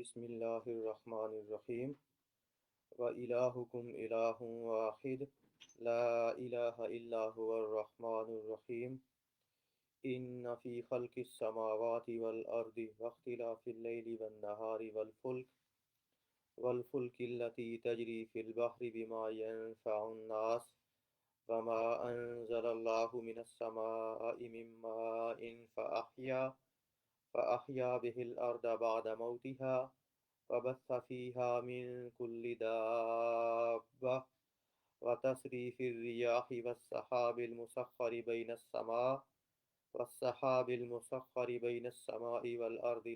بسم اللہ الرحمن الرحیم وَإِلَٰهُكُمْ إِلَٰهٌ وَاحِدٌ لَا إِلَٰهَ إِلَّا هُوَ الرَّحْمَٰنُ الرَّحِيمُ إِنَّ فِي خَلْقِ السَّمَاوَاتِ وَالْأَرْضِ وَاخْتِلَافِ اللَّيْلِ وَالنَّهَارِ وَالْفُلْكِ الَّتِي تَجْرِي فِي الْبَحْرِ بِمَا يَنفَعُ النَّاسَ وَمَا أَنزَلَ اللَّهُ مِنَ السَّمَاءِ مِن مَّاءٍ فَأَحْيَا بِهِ الْأَرْضَ بَعْدَ مَوْتِهَا وبث فيها من كل دابة وتصريف الرياح والسحاب المسخر بين السماء والأرض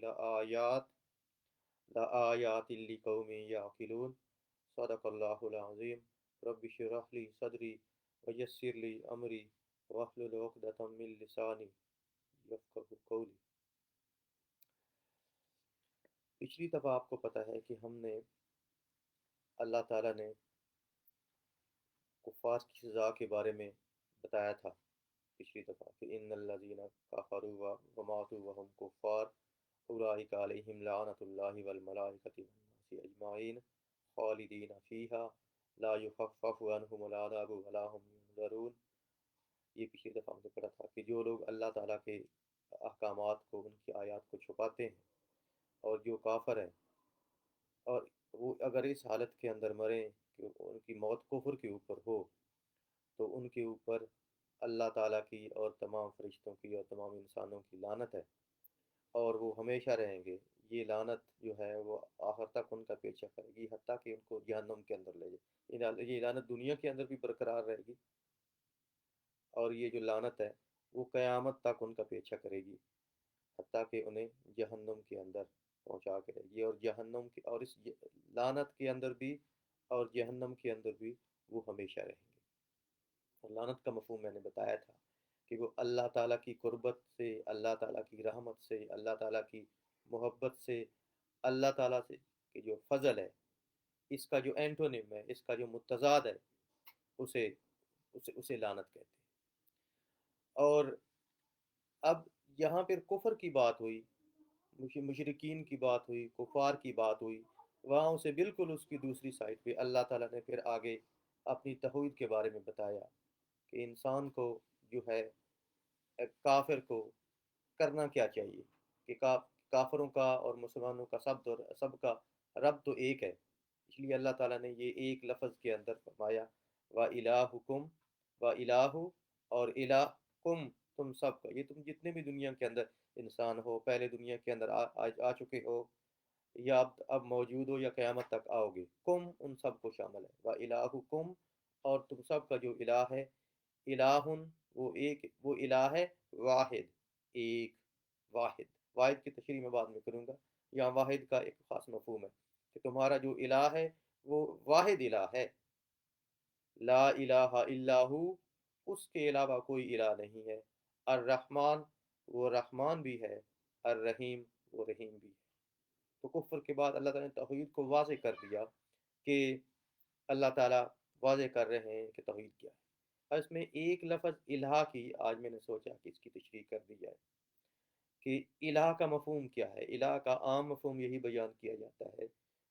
لآيات لقوم يعقلون صدق الله العظيم رب اشرح لي صدري ويسر لي أمري واحلل عقدة من لساني يفقهوا قولي۔ پچھلی دفعہ آپ کو پتہ ہے کہ ہم نے اللہ تعالیٰ نے کفار کی سزا کے بارے میں بتایا تھا پچھلی دفعہ کہ ان الذین کفروا وماتوا وهم کفار اولئک علیہم لعنۃ اللہ والملائکۃ والناس اجمعین خالدین فیہا لا یخفف عنہم العذاب ولا هم ینظرون۔ یہ پچھلی دفعہ ہم نے پڑھا تھا کہ جو لوگ اللہ تعالیٰ کے احکامات کو، ان کی آیات کو چھپاتے ہیں، اور جو کافر ہیں، اور وہ اگر اس حالت کے اندر مریں کہ ان کی موت کفر کے اوپر ہو، تو ان کے اوپر اللہ تعالیٰ کی اور تمام فرشتوں کی اور تمام انسانوں کی لعنت ہے، اور وہ ہمیشہ رہیں گے۔ یہ لعنت جو ہے وہ آخر تک ان کا پیچھا کرے گی، حتیٰ کہ ان کو جہنم کے اندر لے جائے۔ یہ لعنت دنیا کے اندر بھی برقرار رہے گی، اور یہ جو لعنت ہے وہ قیامت تک ان کا پیچھا کرے گی، حتیٰ کہ انہیں جہنم کے اندر پہنچا کے رہے گی، اور جہنم کے اور اس لعنت کے اندر بھی اور جہنم کے اندر بھی وہ ہمیشہ رہیں گے۔ اور لعنت کا مفہوم میں نے بتایا تھا کہ وہ اللہ تعالیٰ کی قربت سے، اللہ تعالیٰ کی رحمت سے، اللہ تعالیٰ کی محبت سے، اللہ تعالیٰ سے کہ جو فضل ہے، اس کا جو اینٹونیم ہے، اس کا جو متضاد ہے، اسے اسے لعنت کہتے ہیں۔ اور اب یہاں پھر کفر کی بات ہوئی، مشرکین کی بات ہوئی، کفار کی بات ہوئی، وہاں سے بالکل اس کی دوسری سائڈ پہ اللہ تعالیٰ نے پھر آگے اپنی توحید کے بارے میں بتایا کہ انسان کو جو ہے، کافر کو کرنا کیا چاہیے، کہ کافروں کا اور مسلمانوں کا سب کا رب تو ایک ہے۔ اس لیے اللہ تعالیٰ نے یہ ایک لفظ کے اندر فرمایا وَإِلَٰهُكُمْ وَإِلَٰهُ اور الہکم، تم سب کا، یہ تم جتنے بھی دنیا کے اندر انسان ہو، پہلے دنیا کے اندر آ چکے ہو، یا اب موجود ہو، یا قیامت تک آؤ گے، کم ان سب کو شامل ہے۔ وَإِلَٰهُكُمْ اور تم سب کا جو الہ ہے، الہن وہ الہ ہے واحد، ایک، واحد۔ واحد کی تشریح میں بعد میں کروں گا، یہاں واحد کا ایک خاص مفہوم ہے کہ تمہارا جو الہ ہے وہ واحد الہ ہے، لا الہ الا ہو، اس کے علاوہ کوئی الہ نہیں ہے، الرحمن وہ رحمان بھی ہے، الرحیم وہ رحیم بھی ہے۔ تو کفر کے بعد اللہ تعالیٰ نے توحید کو واضح کر دیا کہ اللہ تعالیٰ واضح کر رہے ہیں کہ توحید کیا ہے۔ اور اس میں ایک لفظ الہ کی آج میں نے سوچا کہ اس کی تشریح کر دی جائے کہ الہ کا مفہوم کیا ہے۔ الہ کا عام مفہوم یہی بیان کیا جاتا ہے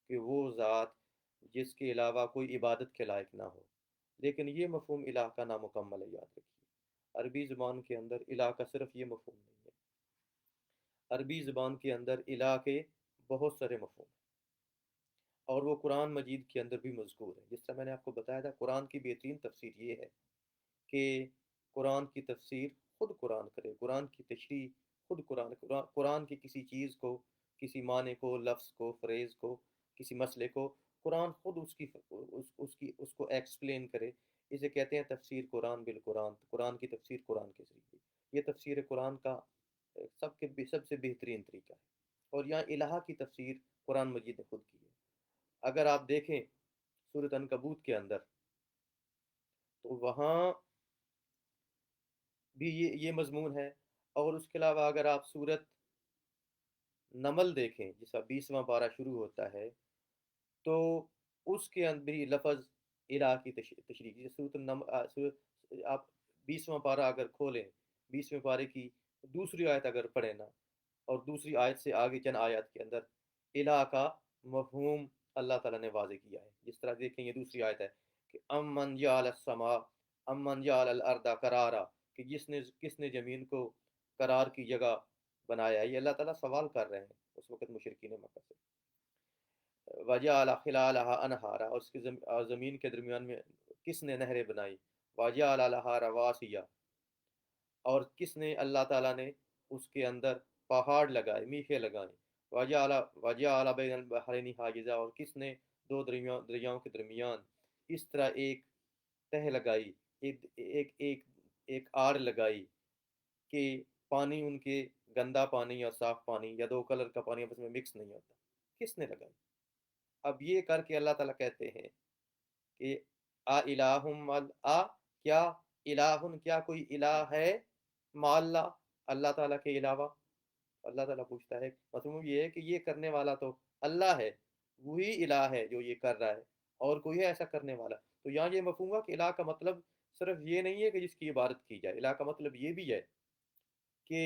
کہ وہ ذات جس کے علاوہ کوئی عبادت کے لائق نہ ہو، لیکن یہ مفہوم الہ کا نامکمل ہے، یاد رکھیے۔ عربی زبان کے اندر الہ کا صرف یہ مفہوم نہیں ہے، عربی زبان کے اندر الہ کے بہت سارے مفہوم ہیں، اور وہ قرآن مجید کے اندر بھی مذکور ہے۔ جس طرح میں نے آپ کو بتایا تھا، قرآن کی بہترین تفسیر یہ ہے کہ قرآن کی تفسیر خود قرآن کرے، قرآن کی تشریح خود قرآن کی کسی چیز کو، کسی معنی کو، لفظ کو، فریز کو، کسی مسئلے کو قرآن خود اس کو ایکسپلین کرے۔ اسے کہتے ہیں تفسیر قرآن بالقرآن، قرآن کی تفسیر قرآن کے ذریعے۔ یہ تفسیر قرآن کا سب سے بہترین طریقہ ہے، اور یہاں الہ کی تفسیر قرآن مجید نے خود کی ہے۔ اگر آپ دیکھیں سورۃ عنکبوت کے اندر، تو وہاں بھی یہ مضمون ہے، اور اس کے علاوہ اگر آپ سورۃ نمل دیکھیں جس کا 20واں پارہ شروع ہوتا ہے، تو اس کے اندر بھی لفظ الہ کی تشریح کی۔ آپ 20واں پارہ اگر کھولیں، 20ویں پارے کی دوسری آیت اگر پڑھیں نا، اور دوسری آیت سے آگے چند آیات کے اندر الہ کا مفہوم اللہ تعالیٰ نے واضح کیا ہے. جس طرح دیکھیں یہ دوسری آیت ہے کہ امن جعل السماء امن جعل الارض قرارا، کہ کس نے زمین کو قرار کی جگہ بنایا ہے. یہ اللہ تعالیٰ سوال کر رہے ہیں اس وقت مشرکین مکہ سے. وجعل خلالها انہارا، اور اس کی زمین کے درمیان میں کس نے نہریں بنائی. وجعل لها رواسیا، اور کس نے اللہ تعالیٰ نے اس کے اندر پہاڑ لگائے، میخیں لگائیں. وجعل بین البحرین حاجزا، اور کس نے دو دریاؤں کے درمیان اس طرح ایک تہ لگائی، ایک آڑ لگائی کہ پانی ان کے گندا پانی اور صاف پانی یا دو کلر کا پانی آپس میں مکس نہیں ہوتا. کس نے لگائی؟ اب یہ کر کے اللہ تعالیٰ کہتے ہیں کہ کیا کیا کوئی الہ ہے مع اللہ، اللہ تعالیٰ کے علاوہ. اللہ تعالیٰ پوچھتا ہے، مطلب یہ ہے کہ یہ کرنے والا تو اللہ ہے، وہی الہ ہے جو یہ کر رہا ہے، اور کوئی ہے ایسا کرنے والا. تو یہاں یہ مفہوم ہوا کہ الہ کا مطلب صرف یہ نہیں ہے کہ جس کی عبادت کی جائے. الہ کا مطلب یہ بھی ہے کہ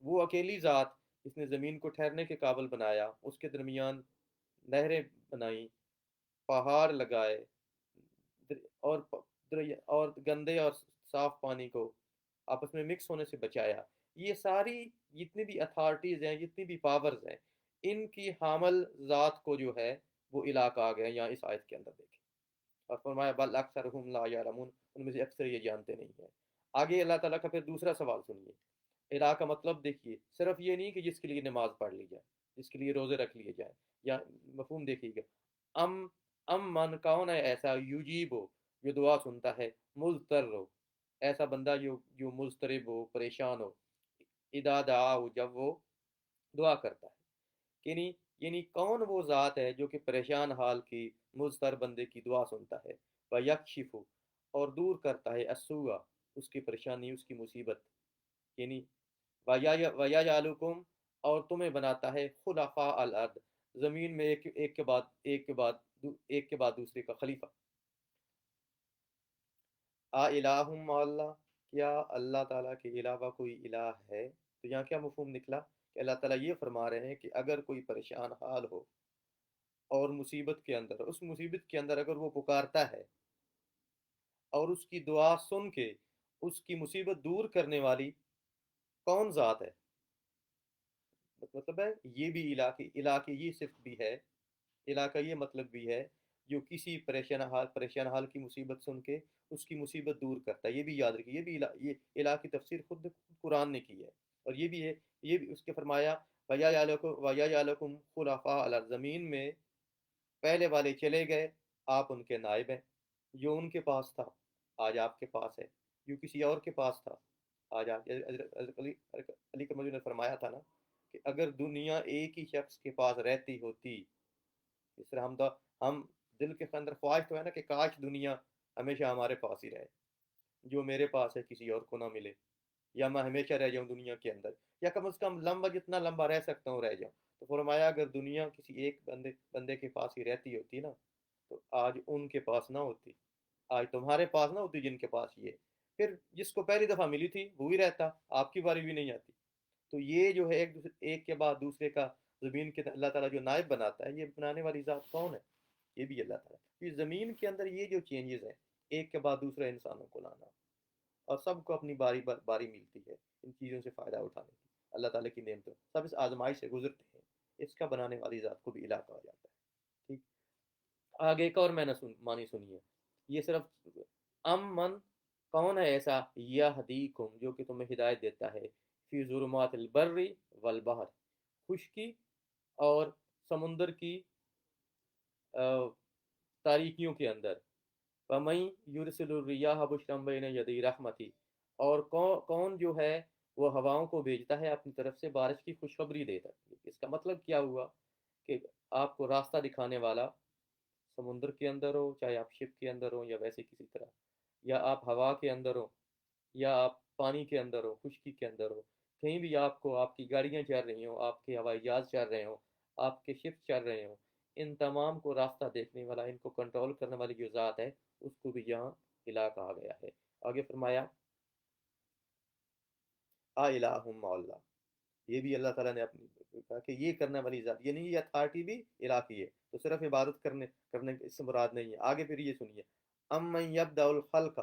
وہ اکیلی ذات جس نے زمین کو ٹھہرنے کے قابل بنایا، اس کے درمیان نہریں بنائیں، پہاڑ لگائے، اور گندے اور صاف پانی کو آپس میں مکس ہونے سے بچایا. یہ ساری جتنی بھی اتھارٹیز ہیں، جتنی بھی پاورز ہیں، ان کی حامل ذات کو جو ہے وہ الہ کہا گیا. یہاں اس آیت کے اندر دیکھیں، اور فرمایا بل اکثرهم لا یعلمون، ان میں سے اکثر یہ جانتے نہیں ہیں. آگے اللہ تعالیٰ کا پھر دوسرا سوال سنیے. الہ کا مطلب دیکھیے صرف یہ نہیں کہ جس کے لیے نماز پڑھ لی جائے، جس کے لیے روزے رکھ لیے جائیں. یا مفہوم دیکھیے گا، ام من کون ہے ایسا یجیب ہو جو دعا سنتا ہے، مضطر ہو، ایسا بندہ جو مضطرب ہو، پریشان ہو، اذا دعاہ جب وہ دعا کرتا ہے. یعنی کون وہ ذات ہے جو کہ پریشان حال کی مضطر بندے کی دعا سنتا ہے. ویکشف، اور دور کرتا ہے، السوء، اس کی پریشانی، اس کی مصیبت. یعنی وَيَجْعَلُكُمْ، اور تمہیں بناتا ہے خلفاء الارض، زمین میں ایک کے بعد دوسرے کا خلیفہ. الہ مع اللہ، کیا اللہ تعالیٰ کے علاوہ کوئی الہ ہے؟ تو یہاں کیا مفہوم نکلا کہ اللہ تعالیٰ یہ فرما رہے ہیں کہ اگر کوئی پریشان حال ہو اور مصیبت کے اندر، اس مصیبت کے اندر اگر وہ پکارتا ہے اور اس کی دعا سن کے اس کی مصیبت دور کرنے والی کون ذات ہے. مطلب ہے یہ بھی الہ کی یہ صفت بھی ہے، الہ کا یہ مطلب بھی ہے جو کسی پریشان حال کی مصیبت سن کے اس کی مصیبت دور کرتا ہے. یہ بھی یاد رکھیے، یہ بھی یہ الہ کی تفسیر خود قرآن نے کی ہے. اور یہ بھی ہے، یہ بھی اس کے فرمایا وَيَجْعَلَكُمْ خُلَفَاءَ الْأَرْضِ، زمین میں پہلے والے چلے گئے، آپ ان کے نائب ہیں. جو ان کے پاس تھا آج آپ کے پاس ہے، جو کسی اور کے پاس تھا آج آپ. حضرت علی کرم نے فرمایا تھا نا کہ اگر دنیا ایک ہی شخص کے پاس رہتی ہوتی، اس طرح ہم دل کے اندر خواہش تو ہے نا کہ کاش دنیا ہمیشہ ہمارے پاس ہی رہے، جو میرے پاس ہے کسی اور کو نہ ملے، یا میں ہمیشہ رہ جاؤں دنیا کے اندر، یا کم از کم لمبا جتنا لمبا رہ سکتا ہوں رہ جاؤں. تو فرمایا اگر دنیا کسی ایک بندے کے پاس ہی رہتی ہوتی نا، تو آج ان کے پاس نہ ہوتی، آج تمہارے پاس نہ ہوتی جن کے پاس یہ. پھر جس کو پہلی دفعہ ملی تھی وہی رہتا، آپ کی باری بھی نہیں آتی. تو یہ جو ہے ایک کے بعد دوسرے کا زمین کے اللہ تعالیٰ جو نائب بناتا ہے، یہ بنانے والی ذات کون ہے؟ یہ بھی اللہ تعالیٰ. یہ زمین کے اندر یہ جو چینجز ہیں، ایک کے بعد دوسرا انسانوں کو لانا، اور سب کو اپنی باری ملتی ہے ان چیزوں سے فائدہ اٹھانے کی. اللہ تعالیٰ کی نعمتوں، سب اس آزمائش سے گزرتے ہیں. اس کا بنانے والی ذات کو بھی الہ کہا جاتا ہے. ٹھیک، آگے ایک اور میں نے مانی سنیے. یہ صرف من کون ہے ایسا یہدیکم جو کہ تمہیں ہدایت دیتا ہے، فی ظلمات البر والبحر، خشکی اور سمندر کی تاریکیوں کے اندر. وَمَن یُرسِلُ الرِّیاحَ بُشْرًا بَیْنَ یَدَیْ رَحْمَتِهِ، اور کون جو ہے وہ ہواؤں کو بھیجتا ہے اپنی طرف سے بارش کی خوشخبری دیتا ہے. اس کا مطلب کیا ہوا کہ آپ کو راستہ دکھانے والا سمندر کے اندر ہو، چاہے آپ شپ کے اندر ہو یا ویسے کسی طرح، یا آپ ہوا کے اندر ہو، یا آپ پانی کے اندر ہو، خشکی کے اندر ہو، کہیں بھی آپ کو آپ کی گاڑیاں چل رہی ہوں، آپ کے ہوائی جہاز چل رہے ہوں، آپ کے شپ چل رہے ہوں، ان تمام کو راستہ دیکھنے والا، ان کو کنٹرول کرنے والی جو ذات ہے، اس کو بھی یہاں الہ کہا گیا ہے. آگے فرمایا الہ مع اللہ، یہ بھی اللہ تعالیٰ نے اپنی کہا کہ یہ کرنے والی ذات، یعنی یہ اتھارٹی بھی الہی ہے، تو صرف عبادت کرنے اس سے مراد نہیں ہے۔ آگے پھر یہ سنیے، امن یبدأ الخلق،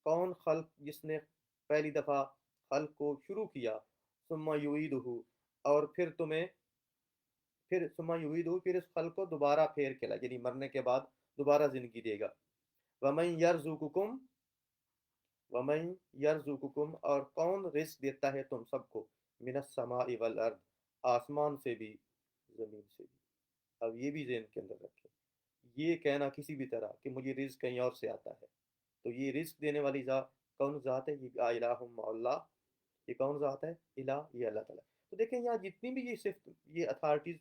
کون خلق جس نے پہلی دفعہ خلق کو شروع کیا، ثم یعیدہ، اور پھر ثم یعیدہ، پھر اس خلق کو دوبارہ پھیر کے لائے، یعنی مرنے کے بعد دوبارہ زندگی دے گا۔ ومن یرزقکم، ومن یرزقکم، اور کون رزق دیتا ہے تم سب کو، من السماء والارض، آسمان سے بھی زمین سے بھی۔ اب یہ بھی ذہن کے اندر رکھیں، یہ کہنا کسی بھی طرح کہ مجھے رزق کہیں اور سے آتا ہے، تو یہ رزق دینے والی ذات کون ذات ہے؟ یہ الہ مع اللہ، یہ کون ذات ہے؟ الہ، یہ اللہ تعالیٰ۔ تو دیکھیں یہاں جتنی بھی یہ صرف یہ اتھارٹیز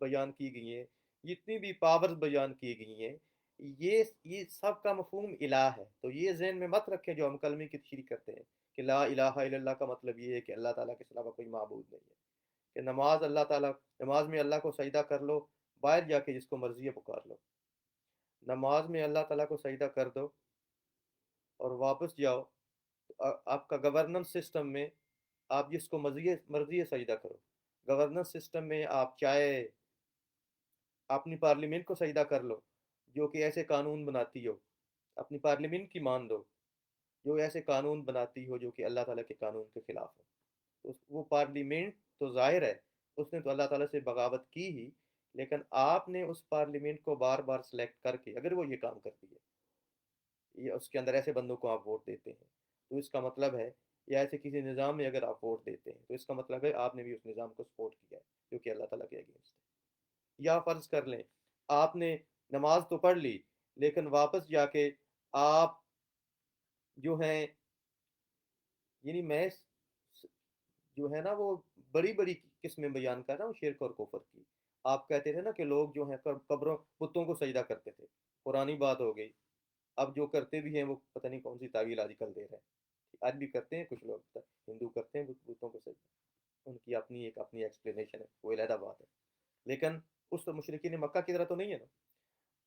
بیان کی گئی ہیں، جتنی بھی پاورز بیان کی گئی ہیں، یہ سب کا مفہوم الہ ہے۔ تو یہ ذہن میں مت رکھیں جو ہم کلمے کی تشریح کرتے ہیں کہ لا الہ الا اللہ کا مطلب یہ ہے کہ اللہ تعالیٰ کے علاوہ کوئی معبود نہیں ہے، کہ نماز اللہ تعالیٰ، نماز میں اللہ کو سجدہ کر لو، باہر جا کے جس کو مرضی ہے پکار لو، نماز میں اللہ تعالیٰ کو سجدہ کر دو اور واپس جاؤ، آپ کا گورننس سسٹم میں آپ جس کو مرضی ہے سجدہ کرو۔ گورننس سسٹم میں آپ چاہے اپنی پارلیمنٹ کو سجدہ کر لو جو کہ ایسے قانون بناتی ہو، اپنی پارلیمنٹ کی مان دو جو ایسے قانون بناتی ہو جو کہ اللہ تعالیٰ کے قانون کے خلاف ہو۔ وہ پارلیمنٹ تو ظاہر ہے اس نے تو اللہ تعالیٰ سے بغاوت کی ہی، لیکن آپ نے اس پارلیمنٹ کو بار بار سلیکٹ کر کے اگر وہ یہ کام کرتی ہے، یا اس کے اندر ایسے بندوں کو آپ ووٹ دیتے ہیں، تو اس کا مطلب ہے، یا ایسے کسی نظام میں اگر آپ ووٹ دیتے ہیں تو اس کا مطلب ہے آپ نے بھی اس نظام کو سپورٹ کیا ہے جو کہ اللہ تعالیٰ کے اگینسٹ ہے۔ یا فرض کر لیں آپ نے نماز تو پڑھ لی، لیکن واپس جا کے آپ جو ہیں، یعنی میں جو ہے نا وہ بڑی بڑی قسمیں بیان کر رہا ہوں شرک اور کفر کی۔ آپ کہتے تھے نا کہ لوگ جو ہیں قبروں بتوں کو سجدہ کرتے تھے، پرانی بات ہو گئی، اب جو کرتے بھی ہیں وہ پتہ نہیں کون سی تعویل آج کل دے رہے ہیں، آج بھی کرتے ہیں کچھ لوگ، ہندو کرتے ہیں بتوں کو سجدہ، ان کی اپنی ایکسپلینیشن ہے، وہ علیحدہ بات ہے، لیکن اس تو مشرکین مکہ کی طرح تو نہیں ہے نا۔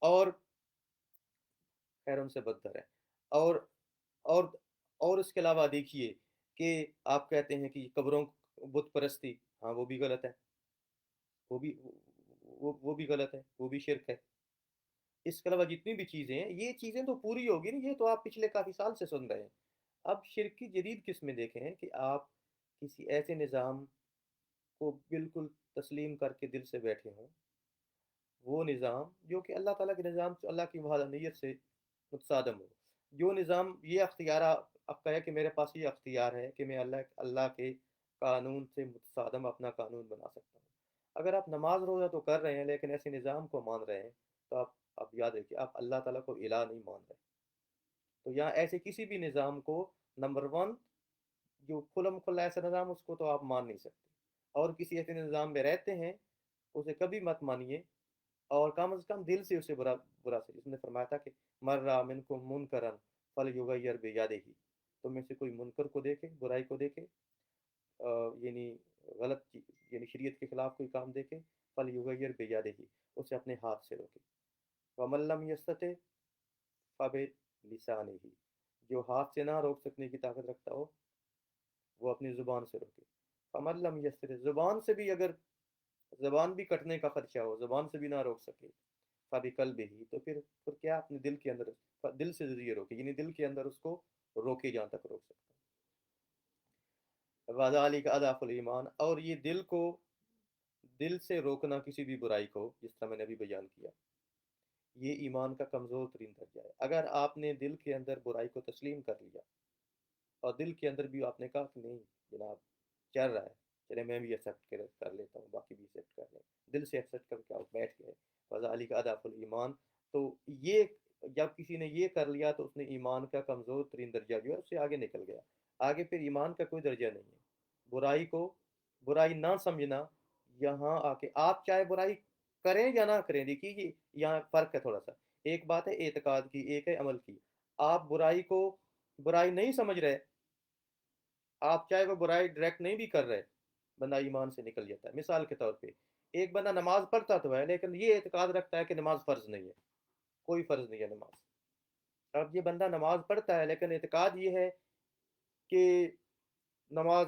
اور خیر ان سے بدتر ہے۔ اور اور اور اس کے علاوہ دیکھیے کہ آپ کہتے ہیں کہ قبروں بت پرستی، ہاں وہ بھی غلط ہے، وہ بھی وہ بھی غلط ہے، وہ بھی شرک ہے۔ اس کے علاوہ جتنی بھی چیزیں ہیں، یہ چیزیں تو پوری ہوگی نا، یہ تو آپ پچھلے کافی سال سے سن رہے ہیں۔ اب شرک کی جدید قسمیں دیکھیں کہ آپ کسی ایسے نظام کو بالکل تسلیم کر کے دل سے بیٹھے ہوں، وہ نظام جو کہ اللہ تعالیٰ کے نظام سے، اللہ کی وحدانیت سے متصادم ہو، جو نظام یہ اختیار آپ کا ہے کہ میرے پاس یہ اختیار ہے کہ میں اللہ کے قانون سے متصادم اپنا قانون بنا سکتا ہوں۔ اگر آپ نماز روزہ تو کر رہے ہیں لیکن ایسے نظام کو مان رہے ہیں، تو آپ یاد رکھیے آپ اللہ تعالیٰ کو الہ نہیں مان رہے۔ تو یہاں ایسے کسی بھی نظام کو، نمبر ون، جو کھلم کھلا ایسا نظام اس کو تو آپ مان نہیں سکتے، اور کسی ایسے نظام میں رہتے ہیں اسے کبھی مت مانیے، اور کم از کم دل سے اسے برا سے، اس نے فرمایا تھا کہ مر رہا منکم منکرن فلیغیر بیدہ، تو میں سے کوئی منکر کو دیکھے، برائی کو دیکھے، یعنی غلط یعنی شریعت کے خلاف کوئی کام دیکھے، فلیغیر بیدہ، اسے اپنے ہاتھ سے روکے، ومن لم یستطع فبلسانہ، جو ہاتھ سے نہ روک سکنے کی طاقت رکھتا ہو وہ اپنی زبان سے روکے، فمن لم یستطع، زبان سے بھی اگر زبان بھی کٹنے کا خدشہ ہو، زبان سے بھی نہ روک سکے، فبقلبہ، تو پھر کیا اپنے دل کے اندر، دل سے ذریعے روکے، یعنی دل کے اندر اس کو روکے جہاں تک روک سکتا ہے۔ وذالک اضعف الایمان، اور یہ دل سے روکنا کسی بھی برائی کو، جس طرح میں نے ابھی بیان کیا، یہ ایمان کا کمزور ترین درجہ ہے۔ اگر آپ نے دل کے اندر برائی کو تسلیم کر لیا اور دل کے اندر بھی آپ نے کہا کہ نہیں جناب چل رہا ہے، چلے میں بھی ایکسیپٹ کر لیتا ہوں، باقی بھی ایکسیپٹ کر لیں، دل سے ایکسیپٹ کر کے آپ بیٹھ گئے، فذالک اضعف الایمان، تو یہ جب کسی نے یہ کر لیا تو اس نے ایمان کا کمزور ترین درجہ جو ہے اس سے آگے نکل گیا، آگے پھر ایمان کا کوئی درجہ نہیں ہے۔ برائی کو برائی نہ سمجھنا، یہاں آ کے آپ چاہے برائی کریں یا نہ کریں، دیکھیے یہاں فرق ہے تھوڑا سا، ایک بات ہے اعتقاد کی، ایک ہے عمل کی۔ آپ برائی کو برائی نہیں سمجھ رہے، آپ چاہے وہ برائی ڈائریکٹ نہیں بھی کر رہے، بندہ ایمان سے نکل جاتا ہے۔ مثال کے طور پہ ایک بندہ نماز پڑھتا تو ہے لیکن یہ اعتقاد رکھتا ہے کہ نماز فرض نہیں ہے، کوئی فرض نہیں ہے نماز۔ اب یہ بندہ نماز پڑھتا ہے لیکن اعتقاد یہ ہے کہ نماز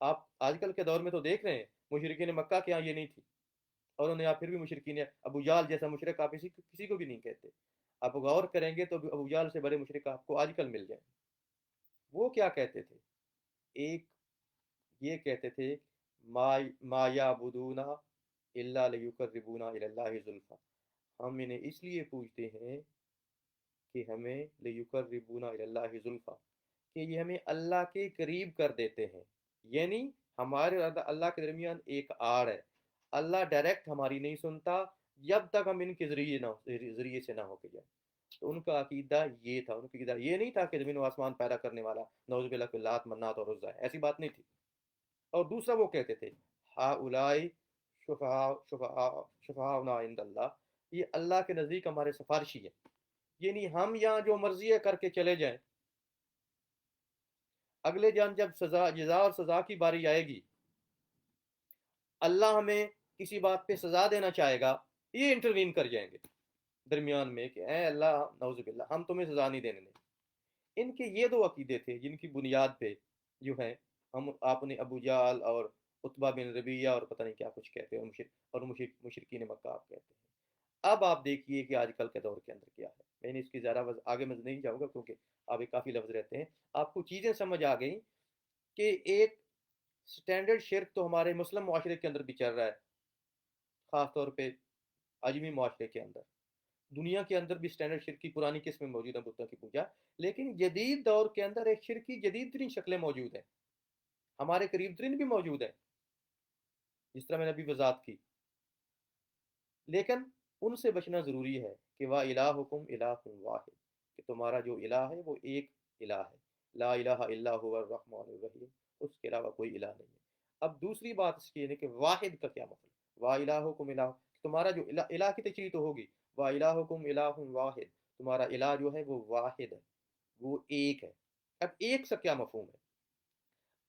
آپ آج کل کے دور میں تو دیکھ رہے ہیں مشرکین مکہ کے یہاں یہ نہیں تھی، اور انہیں آپ پھر بھی مشرکین ابو جال جیسا مشرک آپ کسی کو بھی نہیں کہتے. آپ غور کریں گے تو ابو جال سے بڑے مشرک آپ کو آج کل مل جائیں. وہ کیا کہتے تھے؟ ایک یہ کہتے تھے ما ما یعبدون الا لیقربونا الی اللہ زلفا، ہم انہیں اس لیے پوچھتے ہیں کہ ہمیں لیقربونا الی اللہ زلفا، کہ یہ ہمیں اللہ کے قریب کر دیتے ہیں. یعنی ہمارے اور اللہ کے درمیان ایک آڑ ہے. اللہ ڈائریکٹ ہماری نہیں سنتا جب تک ہم ان کے ذریعے سے نہ ہو کے جائیں. تو ان کا عقیدہ یہ تھا، ان کا عقیدہ یہ نہیں تھا کہ زمین و آسمان پیدا کرنے والا نعوذ باللہ کہ لات منات اور عزا ہے، ایسی بات نہیں تھی. اور دوسرا وہ کہتے تھے ہا اولائی شفاعنا عند اللہ، یہ اللہ کے نزدیک ہمارے سفارشی ہیں. یعنی ہم یہاں جو مرضی ہے کر کے چلے جائیں، اگلے جان جب جزا اور سزا کی باری آئے گی، اللہ ہمیں کسی بات پہ سزا دینا چاہے گا، یہ انٹروین کر جائیں گے درمیان میں کہ اے اللہ نعوذ باللہ ہم تمہیں سزا نہیں دینے دیں. ان کے یہ دو عقیدے تھے جن کی بنیاد پہ جو ہے ہم آپ نے ابو جال اور عتبہ بن ربیعہ اور پتہ نہیں کیا کچھ کہتے ہیں اور مشرکین مکہ آپ کہتے ہیں. اب آپ دیکھیے کہ آج کل کے دور کے اندر کیا ہے. میں نے اس کی زیادہ آگے میں نہیں جاؤں گا کیونکہ آگے کافی لفظ رہتے ہیں. آپ کو چیزیں سمجھ آ گئیں کہ ایک سٹینڈرڈ شرک تو ہمارے مسلم معاشرے کے اندر بھی چل رہا ہے، خاص طور پہ عجمی معاشرے کے اندر. دنیا کے اندر بھی سٹینڈرڈ شرک کی پرانی قسمیں موجود ہیں، بتوں کی پوجا. لیکن جدید دور کے اندر ایک شرک کی جدید ترین شکلیں موجود ہیں، ہمارے قریب ترین بھی موجود ہیں جس طرح میں نے ابھی وضاحت کی. لیکن ان سے بچنا ضروری ہے کہ وا الہکم الہ واحد، کہ تمہارا جو الہ ہے وہ ایک الہ ہے. لا الہ الا هو الرحمن الرحیم، اس کے علاوہ کوئی الہ نہیں ہے. اب دوسری بات اس کی ہے کہ واحد کا کیا مطلب؟ وا الہکم الہ، تمہارا جو الہ کی تشریح تو ہوگی، وا الہکم الہ واحد، تمہارا الہ جو ہے وہ واحد ہے، وہ ایک ہے. اب ایک سے کیا مفہوم ہے؟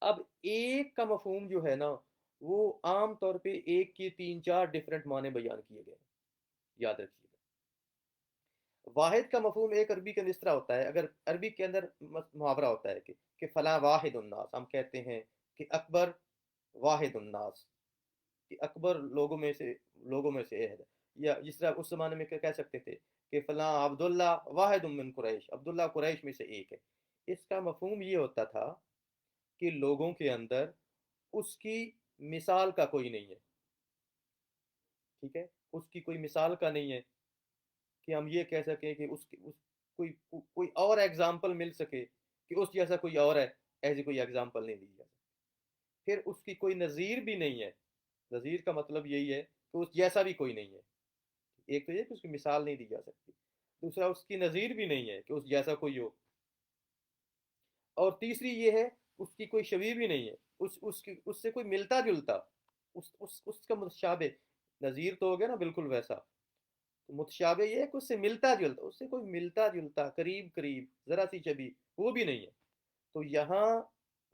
اب ایک کا مفہوم جو ہے نا وہ عام طور پہ ایک کی 3-4 ڈفرینٹ معنی بیان کیے گئے ہیں، یاد رکھیے گا. واحد کا مفہوم ایک عربی کے اندر اس طرح ہوتا ہے، اگر عربی کے اندر محاورہ ہوتا ہے کہ فلاں واحد الناس، ہم کہتے ہیں کہ اکبر واحد الناس، کہ اکبر لوگوں میں سے ایک ہے. یا جس طرح اس زمانے میں کہہ سکتے تھے کہ فلاں عبداللہ واحد من قریش، عبداللہ قریش میں سے ایک ہے. اس کا مفہوم یہ ہوتا تھا کہ لوگوں کے اندر اس کی مثال کا کوئی نہیں ہے. ٹھیک ہے، اس کی کوئی مثال کا نہیں ہے کہ ہم یہ کہہ سکیں کہ کوئی اور ایگزامپل مل سکے کہ اس جیسا کوئی اور ہے، ایسی کوئی ایگزامپل نہیں دی جا سکتی. پھر اس کی کوئی نظیر بھی نہیں ہے. نظیر کا مطلب یہی ہے کہ اس جیسا بھی کوئی نہیں ہے. ایک تو یہ کہ اس کی مثال نہیں دی جا سکتی، دوسرا اس کی نظیر بھی نہیں ہے کہ اس جیسا کوئی ہو، اور تیسری یہ ہے اس کی کوئی شبیہ بھی نہیں ہے، اس سے کوئی ملتا جلتا، اس کا متشابہ. نظیر تو ہو گیا نا بالکل ویسا، متشابہ یہ ہے کہ اس سے ملتا جلتا، اس سے کوئی ملتا جلتا قریب قریب ذرا سی شبیہ وہ بھی نہیں ہے. تو یہاں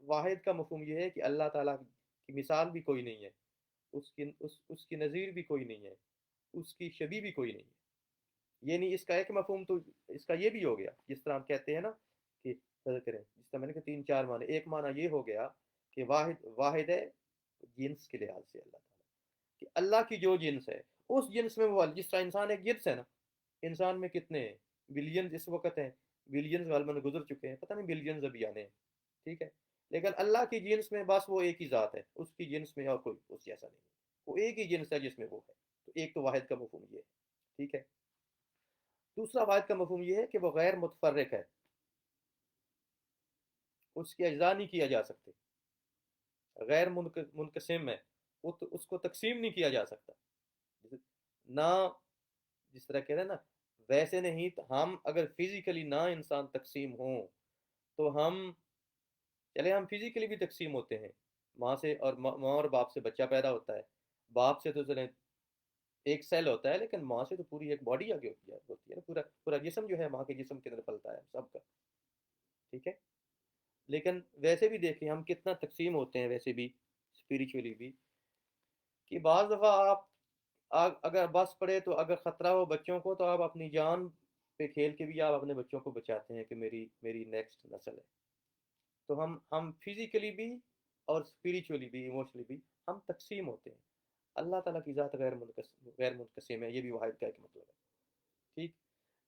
واحد کا مفہوم یہ ہے کہ اللہ تعالیٰ کی مثال بھی کوئی نہیں ہے، اس کی نظیر بھی کوئی نہیں ہے، اس کی شبیہ بھی کوئی نہیں ہے. یعنی اس کا ایک مفہوم تو اس کا یہ بھی ہو گیا، جس طرح ہم کہتے ہیں نا کہ کریں، جس طرح میں نے کہا 3-4 معنی. ایک معنی یہ ہو گیا کہ واحد ہے جنس کے لحاظ سے اللہ تعالیٰ، کہ اللہ کی جو جنس ہے اس جنس میں وہ، جس طرح انسان ایک جنس ہے نا، انسان میں کتنے ہیں بلینز اس وقت ہیں، بلینز غالباً گزر چکے ہیں، پتہ نہیں بلینز ابھی آنے ہیں. ٹھیک ہے، لیکن اللہ کی جنس میں بس وہ ایک ہی ذات ہے، اس کی جنس میں اور کوئی اس جیسا نہیں ہے، وہ ایک ہی جنس ہے جس میں وہ ہے. تو ایک تو واحد کا مفہوم یہ ہے. ٹھیک ہے، دوسرا واحد کا مفہوم یہ ہے کہ وہ غیر متفرق ہے، اس کے اجزاء نہیں کیا جا سکتے، غیر منقسم ہے، اس کو تقسیم نہیں کیا جا سکتا. نہ جس طرح کہتے ہیں نا ویسے نہیں، ہم اگر فزیکلی نہ انسان تقسیم ہوں تو ہم فزیکلی بھی تقسیم ہوتے ہیں. ماں سے اور ماں اور باپ سے بچہ پیدا ہوتا ہے، باپ سے تو چلیں ایک سیل ہوتا ہے، لیکن ماں سے تو پوری ایک باڈی آگے ہوتی ہے نا، پورا پورا جسم جو ہے ماں کے جسم کے اندر پلتا ہے سب کا. ٹھیک ہے، لیکن ویسے بھی دیکھیں ہم کتنا تقسیم ہوتے ہیں ویسے بھی اسپریچولی بھی، کہ بعض دفعہ آپ اگر بس پڑے تو اگر خطرہ ہو بچوں کو تو آپ اپنی جان پہ کھیل کے بھی آپ اپنے بچوں کو بچاتے ہیں کہ میری نیکسٹ نسل ہے. تو ہم فزیکلی بھی اور اسپریچولی بھی ایموشنلی بھی ہم تقسیم ہوتے ہیں. اللہ تعالیٰ کی ذات غیر منقسم ہے، یہ بھی واحد کا ایک مطلب ہے. ٹھیک.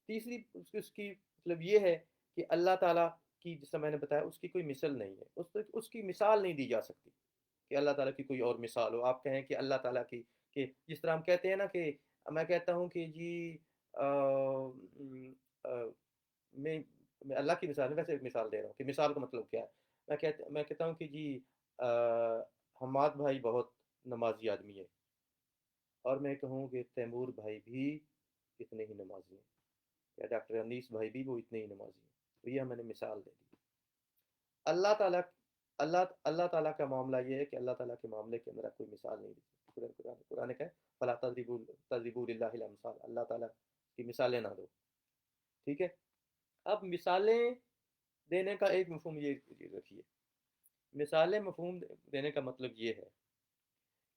تیسری اس کی مطلب یہ ہے کہ اللہ تعالیٰ کی، جیسا میں نے بتایا، اس کی کوئی مثل نہیں ہے، اس کی مثال نہیں دی جا سکتی کہ اللہ تعالیٰ کی کوئی اور مثال ہو. آپ کہیں کہ اللہ تعالیٰ کی، کہ جس طرح ہم کہتے ہیں نا کہ میں کہتا ہوں کہ جی میں اللہ کی مثال میں ویسے ایک مثال دے رہا ہوں کہ مثال کا مطلب کیا ہے. میں کہتا ہوں کہ جی حماد بھائی بہت نمازی آدمی ہے، اور میں کہوں کہ تیمور بھائی بھی اتنے ہی نمازی ہیں، یا ڈاکٹر انیس بھائی بھی وہ اتنے ہی نمازی ہیں. تو یہ میں نے مثال دے دی. اللہ تعالیٰ اللہ تعالیٰ کا معاملہ یہ ہے کہ اللہ تعالیٰ کے معاملے کے اندر کوئی مثال نہیں دی. قرآن کا ہے فلا تضربوا للہ الامثال، اللہ تعالیٰ کی مثالیں نہ دو. ٹھیک ہے. اب مثالیں دینے کا ایک مفہوم یہ رکھیے. مثالیں مفہوم دینے کا مطلب یہ ہے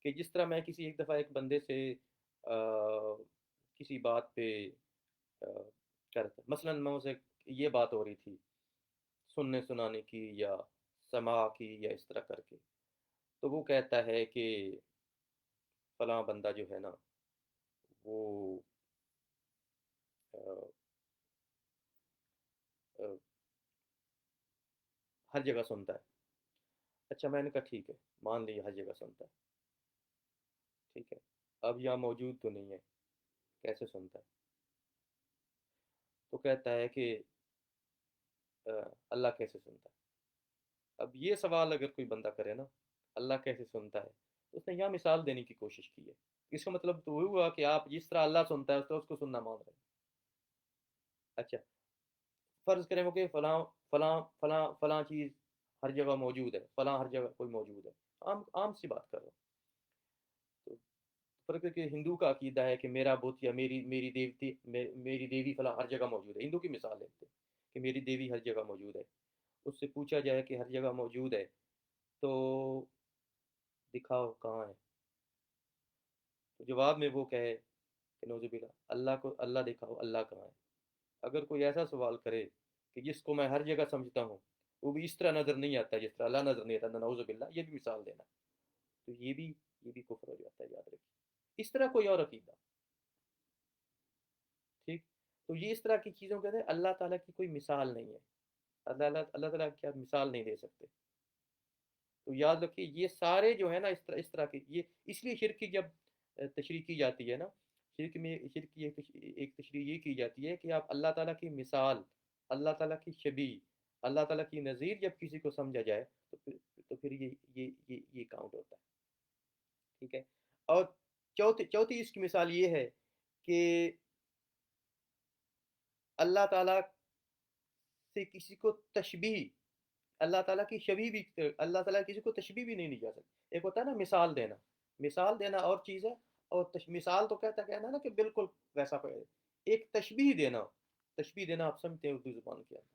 کہ جس طرح میں ایک دفعہ ایک بندے سے کسی بات پہ کرتا، مثلا میں اسے یہ بات ہو رہی تھی سننے سنانے کی یا سماع کی یا اس طرح کر کے، تو وہ کہتا ہے کہ فلاں بندہ جو ہے نا وہ ہر جگہ سنتا ہے. اچھا، میں نے کہا ٹھیک ہے، مان لیا ہر جگہ سنتا ہے. ٹھیک ہے. اب یہاں موجود تو نہیں ہے، کیسے سنتا ہے؟ تو کہتا ہے کہ اللہ کیسے سنتا ہے. اب یہ سوال اگر کوئی بندہ کرے نا، اللہ کیسے سنتا ہے، تو اس نے یہاں مثال دینے کی کوشش کی ہے. اس کا مطلب تو ہوا کہ آپ جس طرح اللہ سنتا ہے اس طرح اس کو سننا مان رہے ہیں. اچھا، فرض کریں وہ کہ فلاں فلاں فلاں فلاں چیز ہر جگہ موجود ہے، فلاں ہر جگہ کوئی موجود ہے. عام سی بات کر رہا ہوں. تو فرق ہے کہ ہندو کا عقیدہ ہے کہ میرا بت یا میری دیوی فلاں ہر جگہ موجود ہے. ہندو کی مثال لیتے ہیں کہ میری دیوی ہر جگہ موجود ہے. اس سے پوچھا جائے کہ ہر جگہ موجود ہے تو دکھاؤ کہاں ہے. تو جواب میں وہ کہے کہ نوذ باللہ، اللہ کو اللہ دکھاؤ، اللہ کہاں ہے. اگر کوئی ایسا سوال کرے کہ جس کو میں ہر جگہ سمجھتا ہوں وہ بھی اس طرح نظر نہیں آتا جس طرح اللہ نظر نہیں آتا، نعوذ باللہ، یہ بھی مثال دینا، تو یہ بھی کفر ہو جاتا ہے. یاد رکھیے. اس طرح کوئی اور عقیدہ. ٹھیک. تو یہ اس طرح کی چیزوں کہتے ہیں اللہ تعالیٰ کی کوئی مثال نہیں ہے. اللہ تعالیٰ کی آپ مثال نہیں دے سکتے. تو یاد رکھیے یہ سارے جو ہے نا اس طرح کی، یہ اس لیے شرک کی جب تشریح کی جاتی ہے نا، شرک کی ایک تشریح یہ کی جاتی ہے کہ آپ اللہ تعالیٰ کی مثال، اللہ تعالیٰ کی شبیہ، اللہ تعالیٰ کی نظیر جب کسی کو سمجھا جائے تو پھر یہ کاؤنٹ ہوتا ہے. ٹھیک ہے. اور چوتھی اس کی مثال یہ ہے کہ اللہ تعالیٰ سے کسی کو تشبیہ، اللہ تعالیٰ کی شبیہ بھی، اللہ تعالیٰ کسی کو تشبیہ بھی نہیں دی جا سکتی. ایک ہوتا ہے نا مثال دینا اور چیز ہے، اور مثال تو کہنا نا کہ بالکل ویسا پڑے. ایک تشبیہ دینا آپ سمجھتے ہیں اردو زبان کے اندر.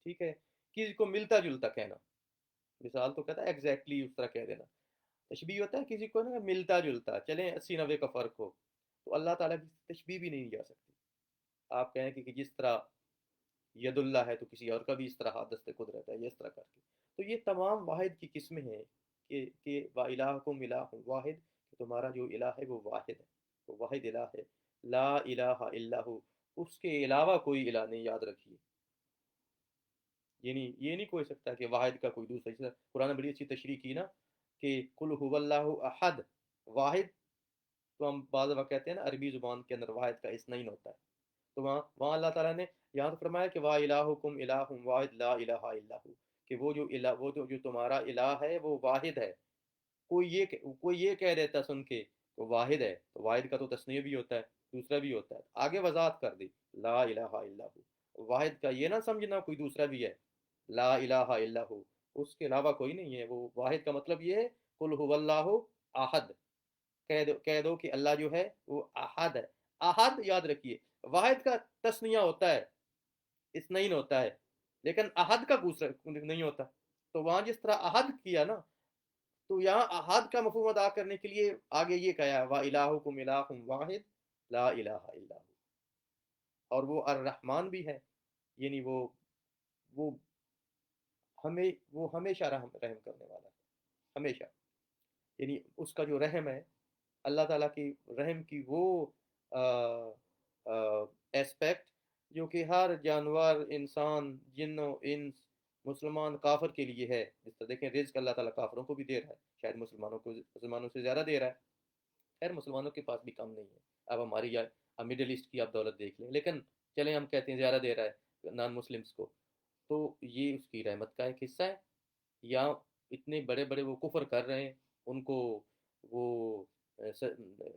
ٹھیک ہے. کسی کو ملتا جلتا کہنا. مثال تو کہتا ہے ایگزیکٹلی اس طرح کہہ دینا. تشبیہ ہوتا ہے کسی کو نا ملتا جلتا، چلیں 80-90 کا فرق ہو. تو اللہ تعالیٰ کی تشبیہ بھی نہیں دی جا سکتی. آپ کہیں کہ جس طرح ید اللہ ہے تو کسی اور کا بھی اس طرح ہاتھ دست قدرت ہے، یہ اس طرح کر کے. تو یہ تمام واحد کی قسمیں ہیں کہ وَإِلَٰهُكُمْ إِلَٰهٌ وَاحِدٌ، کہ تمہارا جو الہ ہے وہ واحد ہے، وہ واحد الہ ہے. لا الہ الا ہو، اس کے علاوہ کوئی الہ نہیں. یاد رکھیے. یہ نہیں کوئی سکتا کہ واحد کا کوئی دوسرا. جیسے قرآن بڑی اچھی تشریح کی نا کہ قل هو اللہ احد، واحد. تو ہم بعض وقت کہتے ہیں نا عربی زبان کے اندر واحد کا اثنین ہوتا ہے. تو وہاں اللہ تعالیٰ نے یہاں تو فرمایا کہ وا الہکم الہ واحد لا الہ الا ہو، کہ وہ جو تمہارا الہ ہے وہ واحد ہے. کوئی یہ کہہ دیتا سن کے وہ واحد ہے، تو واحد کا تو تسنیہ بھی ہوتا ہے، دوسرا بھی ہوتا ہے. آگے وضاحت کر دی لا الہ الا ہو. واحد کا یہ نہ سمجھنا کوئی دوسرا بھی ہے. لا الہ الا ہو، اس کے علاوہ کوئی نہیں ہے. وہ واحد کا مطلب یہ ہے قل هو اللہ احد. کہہ دو کہ اللہ جو ہے وہ احد ہے. احد یاد رکھیے واحد کا تسنیہ ہوتا ہے، اثنین ہوتا ہے، لیکن احد کا دوسرا نہیں ہوتا. تو وہاں جس طرح احد کیا نا، تو یہاں احد کا مفہوم ادا کرنے کے لیے آگے یہ کہا وَإِلَٰهُكُمْ إِلَٰهٌ وَاحِدٌ لَا إِلَٰهَ إِلَّا هُوَ. اور وہ الرحمن بھی ہے، یعنی وہ ہمیشہ رحم کرنے والا ہے. ہمیشہ، یعنی اس کا جو رحم ہے، اللہ تعالیٰ کی رحم کی وہ ایسپیکٹ جو کہ ہر جانور، انسان، جن و انس، مسلمان، کافر کے لیے ہے. جس طرح دیکھیں رزق اللہ تعالیٰ کافروں کو بھی دے رہا ہے، شاید مسلمانوں سے زیادہ دے رہا ہے. خیر مسلمانوں کے پاس بھی کم نہیں ہے. اب ہماری مڈل ایسٹ کی آپ دولت دیکھ لیں، لیکن چلیں ہم کہتے ہیں زیادہ دے رہا ہے نان مسلمس کو، تو یہ اس کی رحمت کا ایک حصہ ہے. یا اتنے بڑے بڑے وہ کفر کر رہے ہیں، ان کو وہ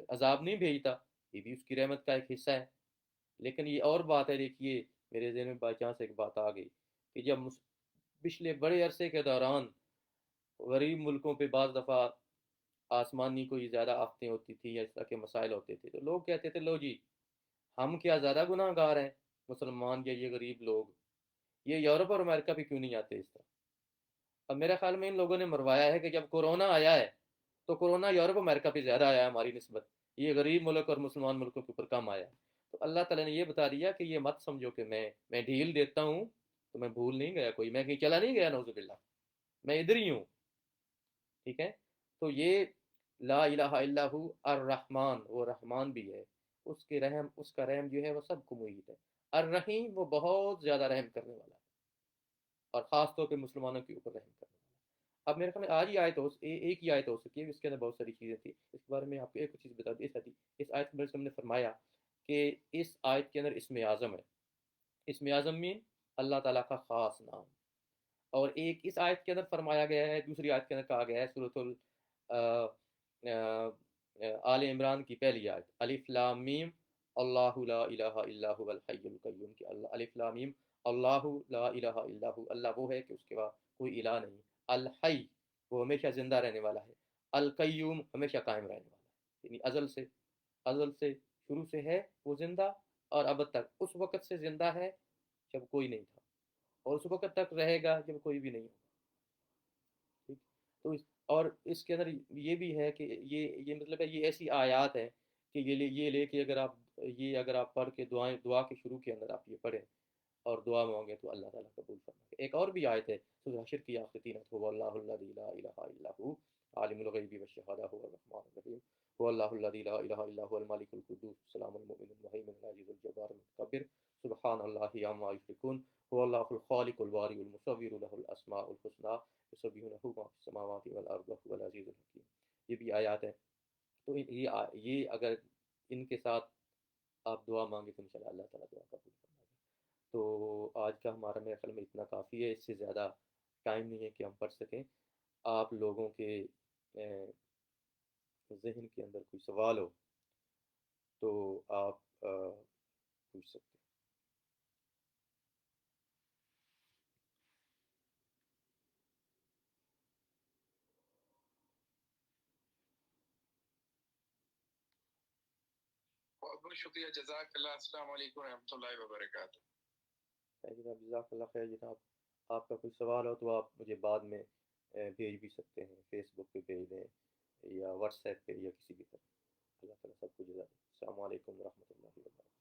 عذاب نہیں بھیجتا، یہ بھی اس کی رحمت کا ایک حصہ ہے. لیکن یہ اور بات ہے، دیکھیے میرے ذہن میں بائی چانس ایک بات آ گئی کہ جب پچھلے بڑے عرصے کے دوران غریب ملکوں پہ بعض دفعہ آسمانی کوئی زیادہ آفتیں ہوتی تھی یا اس طرح کے مسائل ہوتے تھے، تو لوگ کہتے تھے لو جی ہم کیا زیادہ گناہ گار ہیں مسلمان یا یہ غریب لوگ، یہ یورپ اور امریکہ پہ کیوں نہیں آتے اس طرح. اب میرے خیال میں ان لوگوں نے مروایا ہے کہ جب کورونا آیا ہے تو کورونا یورپ امریکہ پہ زیادہ آیا ہے ہماری نسبت، یہ غریب ملک اور مسلمان ملکوں کے اوپر کم آیا. تو اللہ تعالیٰ نے یہ بتا دیا کہ یہ مت سمجھو کہ میں ڈھیل دیتا ہوں تو میں بھول نہیں گیا، کوئی میں کہیں چلا نہیں گیا، نعوذ باللہ میں ادھر ہی ہوں. ٹھیک ہے، تو یہ لا الہ الا ہو الرحمن، وہ رحمان بھی ہے، اس کے رحم، اس کا رحم جو ہے وہ سب کو محیط ہے. الرحیم، وہ بہت زیادہ رحم کرنے والا ہے، اور خاص طور پہ مسلمانوں کے اوپر رحم کرنے والا. اب میرے خیال میں آج ہی آیت ایک ہی آیت ہو سکی ہے، اس کے اندر بہت ساری چیزیں تھیں. اس کے بارے میں آپ کو ایک چیز بتا دوں، اس آیت میں ہم نے فرمایا کہ اس آیت کے اندر اسم اعظم ہے. اسم اعظم میں اللہ تعالیٰ کا خاص نام. اور ایک اس آیت کے اندر فرمایا گیا ہے، دوسری آیت کے اندر کہا گیا ہے، سورۃ آل عمران کی پہلی آیت، الف لام میم اللہ لا الہ الا هو الحی القیوم، کہ اللہ الف لام میم اللہ لا الہ الا هو، اللہ وہ ہے کہ اس کے بعد کوئی الہ نہیں، الحی وہ ہمیشہ زندہ رہنے والا ہے، القیوم ہمیشہ قائم رہنے والا ہے، یعنی ازل سے شروع سے ہے وہ زندہ، اور اب تک اس وقت سے زندہ ہے جب کوئی نہیں تھا، اور اس وقت تک رہے گا جب کوئی بھی نہیں ہوگا. ٹھیک، تو اور اس کے اندر یہ بھی ہے کہ یہ مطلب ہے یہ ایسی آیات ہیں کہ یہ لے کے اگر آپ پڑھ کے دعا کے شروع کے اندر آپ یہ پڑھیں اور دعا مانگیں تو اللہ تعالیٰ قبول فرمائے. ایک اور بھی آیت ہے سورہ حشر کی آخری تین آیت، هو اللہ الذی لا الہ الا هو عالم الغیب والشہادہ هو الرحمن الرحیم، هو اللہ الذی لا الہ الا هو الملک القدوس السلام المؤمن المہیمن العزیز الجبار المتکبر سبحان اللہ عما یشرکون، هو اللہ الخالق الباری المصور له الاسماء الحسنى يسبح له ما في السماوات والارض وهو العزیز الحکیم. یہ بھی آیات ہیں. تو یہ اگر ان کے ساتھ آپ دعا مانگے تو انشاءاللہ اللہ تعالیٰ دعا قبول فرمائے. تو آج کا ہمارا میرے خیال میں اتنا کافی ہے، اس سے زیادہ ٹائم نہیں ہے کہ ہم پڑھ سکیں. آپ لوگوں کے ذہن کے اندر کوئی سوال ہو تو آپ پوچھ سکتے ہیں. بہت بہت شکریہ، جزاک اللہ، السلام علیکم ورحمۃ اللہ وبرکاتہ. جناب جزاک اللہ خیر. جناب آپ کا کوئی سوال ہو تو آپ مجھے بعد میں بھیج بھی سکتے ہیں، فیس بک پہ بھیج دیں یا واٹس ایپ پہ یا کسی بھی طرح. اللہ تعالیٰ سب کو جزا دے. السلام علیکم ورحمۃ اللہ وبرکاتہ.